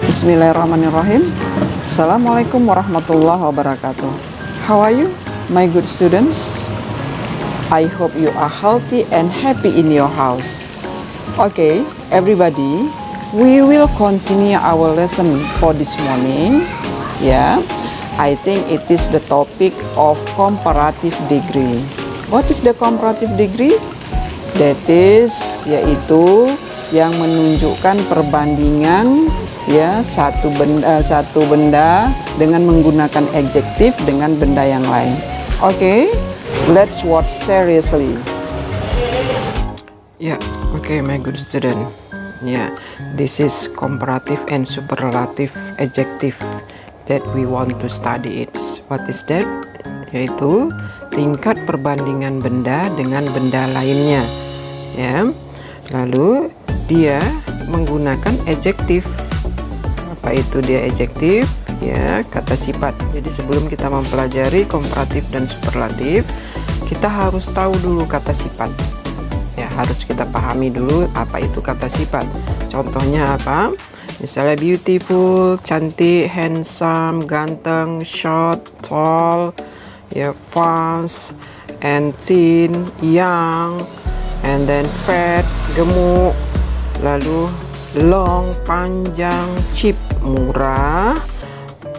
Bismillahirrahmanirrahim. Assalamualaikum warahmatullahi wabarakatuh. How are you, my good students? I hope you are healthy and happy in your house. Okay, everybody, we will continue our lesson for this morning. Yeah, I think it is the topic of comparative degree. What is the comparative degree? That is, yaitu yang menunjukkan perbandingan ya satu benda dengan menggunakan adjektif dengan benda yang lain. Okay, let's watch seriously. Okay, my good student. This is comparative and superlative adjective that we want to study it. What is that? Yaitu tingkat perbandingan benda dengan benda lainnya. Ya. Lalu dia menggunakan adjektif. Apa itu dia adjektif? Ya, kata sifat. Jadi sebelum kita mempelajari komparatif dan superlatif, kita harus tahu dulu kata sifat. Ya, harus kita pahami dulu apa itu kata sifat. Contohnya apa? Misalnya beautiful, cantik, handsome, ganteng, short, tall, ya, fast, and thin, young, and then fat, gemuk, lalu long, panjang, cheap, murah,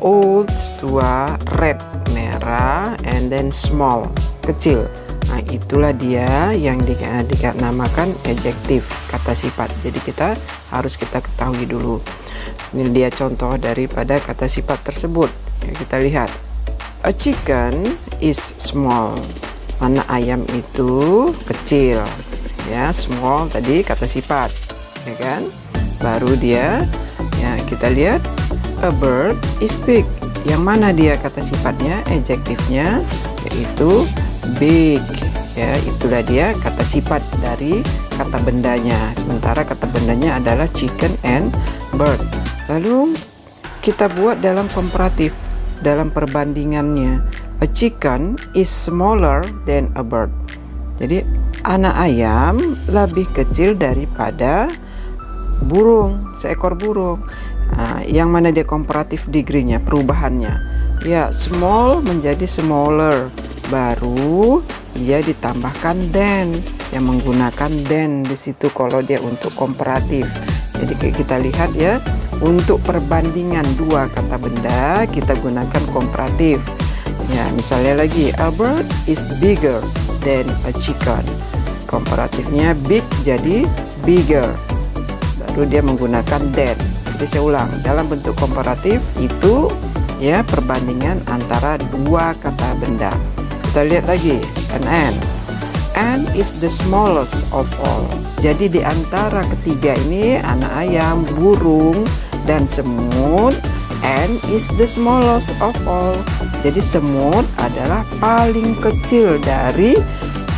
old, tua, red, merah, and then small, kecil. Nah, itulah dia yang dinamakan adjektif, kata sifat. Jadi kita ketahui dulu. Ini dia contoh daripada kata sifat tersebut. Ya, kita lihat. A chicken is small. Anak ayam itu kecil. Ya, small tadi kata sifat. Ya kan? Baru dia, ya kita lihat, a bird is big. Yang mana dia kata sifatnya, adjektifnya, yaitu big. Ya, itulah dia kata sifat dari kata bendanya. Sementara kata bendanya adalah chicken and bird. Lalu kita buat dalam komparatif, dalam perbandingannya. A chicken is smaller than a bird. Jadi anak ayam lebih kecil daripada burung, seekor burung. Nah, yang mana dia komparatif degree-nya, perubahannya. Ya, small menjadi smaller. Baru dia ditambahkan than, yang menggunakan than di situ kalau dia untuk komparatif. Jadi kita lihat ya, untuk perbandingan dua kata benda kita gunakan komparatif. Ya, misalnya lagi, a bird is bigger than a chicken. Komparatifnya big jadi bigger. Lalu dia menggunakan than. Jadi saya ulang, dalam bentuk komparatif itu ya perbandingan antara dua kata benda. Kita lihat lagi, an is the smallest of all. Jadi di antara ketiga ini, anak ayam, burung, dan semut, an is the smallest of all. Jadi semut adalah paling kecil dari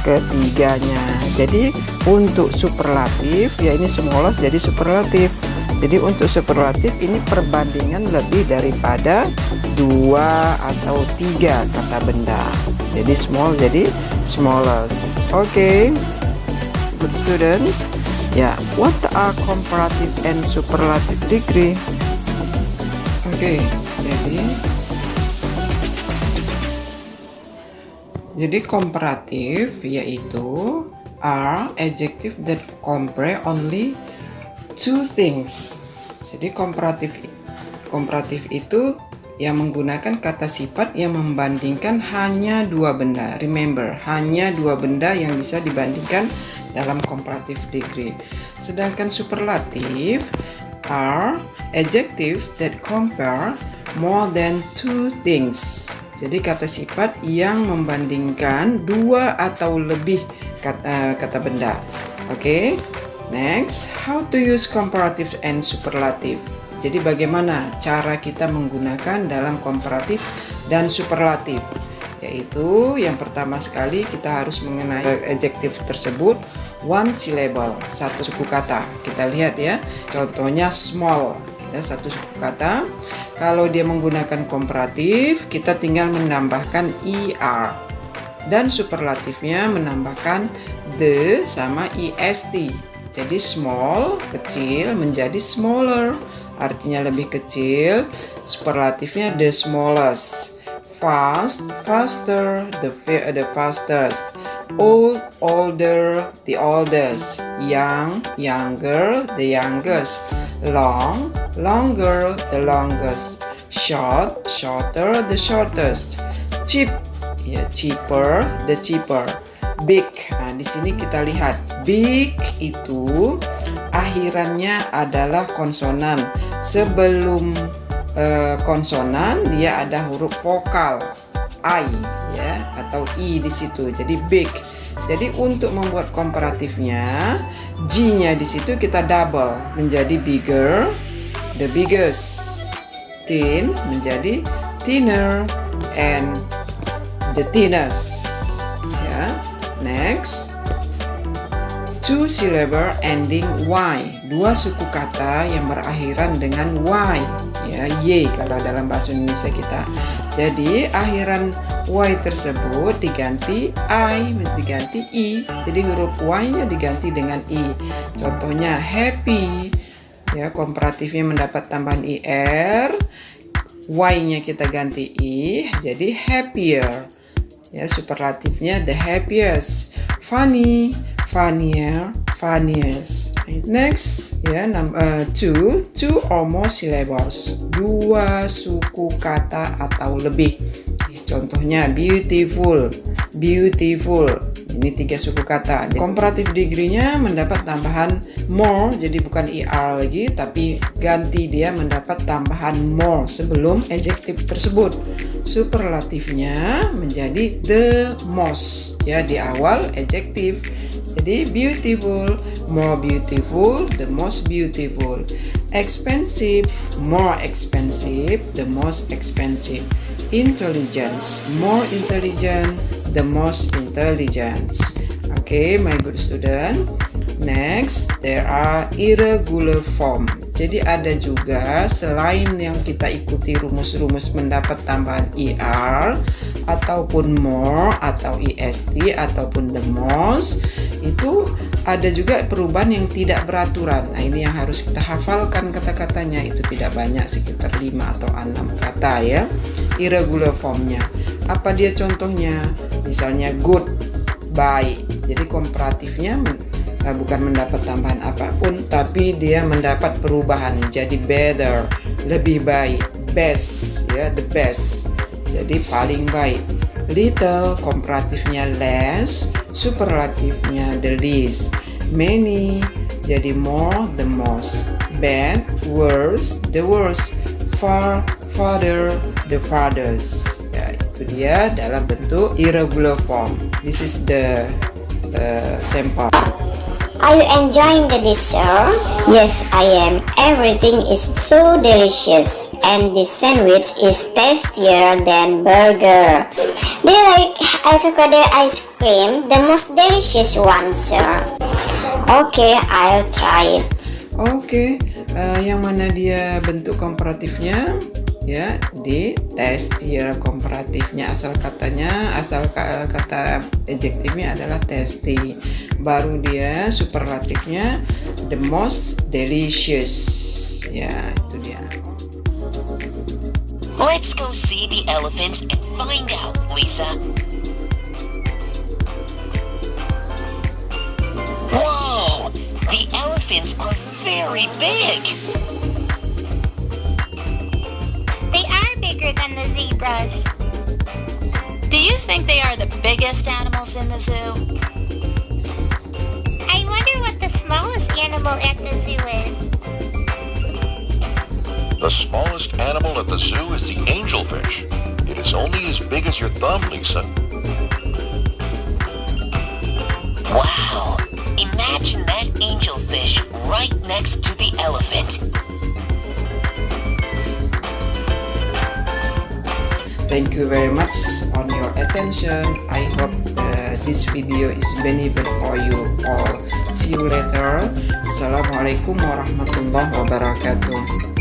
ketiganya. Jadi untuk superlatif, ya ini smallest jadi superlatif. Jadi untuk superlatif ini perbandingan lebih daripada dua atau tiga kata benda. Jadi small jadi smallest. Okay, good students. Ya, what are comparative and superlative degree? Okay, jadi komparatif yaitu are adjective that compare only two things. Jadi komparatif itu yang menggunakan kata sifat yang membandingkan hanya dua benda. Remember, hanya dua benda yang bisa dibandingkan dalam comparative degree. Sedangkan superlative are adjective that compare more than two things. Jadi kata sifat yang membandingkan dua atau lebih kata benda. Okay. Next, how to use comparative and superlative. Jadi bagaimana cara kita menggunakan dalam komparatif dan superlatif? Yaitu yang pertama sekali kita harus mengenai adjektif tersebut one syllable, satu suku kata. Kita lihat ya, contohnya small, ya, satu suku kata. Kalau dia menggunakan komparatif, kita tinggal menambahkan er. Dan superlatifnya menambahkan the sama est. Jadi small, kecil, menjadi smaller. artinya lebih kecil. Superlatifnya the smallest. Fast, faster, the fastest. Old, older, the oldest. Young, younger, the youngest. Long, longer, the longest. Short, shorter, the shortest. Cheap, ya cheaper, the cheaper. Big, nah di sini kita lihat big itu akhirannya adalah konsonan. Sebelum konsonan dia ada huruf vokal I ya atau I di situ. Jadi big. Jadi untuk membuat komparatifnya G-nya di situ kita double menjadi bigger, the biggest. Thin menjadi thinner and the thinnest. Ya. Next. Two syllable ending Y. Dua suku kata yang berakhiran dengan Y. Ya, Y kalau dalam bahasa Indonesia kita. Jadi akhiran Y tersebut diganti I, diganti I. Jadi huruf Y-nya diganti dengan I. Contohnya happy. Ya, komparatifnya mendapat tambahan IR. Y-nya kita ganti I, jadi happier. Ya, superlatifnya the happiest. Funny, funnier, funniest. Next, ya, two or more syllables. Dua suku kata atau lebih. Contohnya beautiful, beautiful. Ini 3 suku kata. Comparative degree-nya mendapat tambahan more, jadi bukan ER lagi, tapi ganti dia mendapat tambahan more sebelum adjective tersebut. Superlatifnya menjadi the most, ya di awal adjective. Jadi beautiful, more beautiful, the most beautiful. Expensive, more expensive, the most expensive. Intelligence, more intelligent, the most intelligent. Okay, my good student. Next, there are irregular form. Jadi ada juga selain yang kita ikuti rumus-rumus mendapat tambahan ER ataupun more atau EST ataupun the most, itu ada juga perubahan yang tidak beraturan. Nah, ini yang harus kita hafalkan kata-katanya. Itu tidak banyak, sekitar 5 atau 6 kata ya. Irregular formnya. Apa dia contohnya? Misalnya good, baik. Jadi komparatifnya bukan mendapat tambahan apapun, tapi dia mendapat perubahan jadi better, lebih baik. Best, ya the best. Jadi paling baik. Little, komparatifnya less, superlatifnya the least. Many, jadi more, the most. Bad, worse, the worst. Far, farther, the farthest. Ya, itu dia dalam bentuk irregular form. This is the sample. Are you enjoying the dessert? Yes, I am. Everything is so delicious, and this sandwich is tastier than burger. Do you like avocado ice cream? The most delicious one, sir. Okay, I'll try it. Oke, yang mana dia bentuk komparatifnya? Ya, di tastier komparatifnya asal kata adjektifnya adalah tasty. Baru dia superlatifnya the most delicious. Ya, itu dia. Let's go see the elephants and find out, Lisa. Whoa! The elephants are very big. They are bigger than the zebras. Do you think they are the biggest animals in the zoo? I wonder what the smallest animal at the zoo is. The smallest animal at the zoo is the angelfish. It is only as big as your thumb, Lisa. Wow! Imagine that angelfish right next to the elephant. Thank you very much on your attention. I hope this video is beneficial for you all. See you later. Assalamualaikum warahmatullahi wabarakatuh.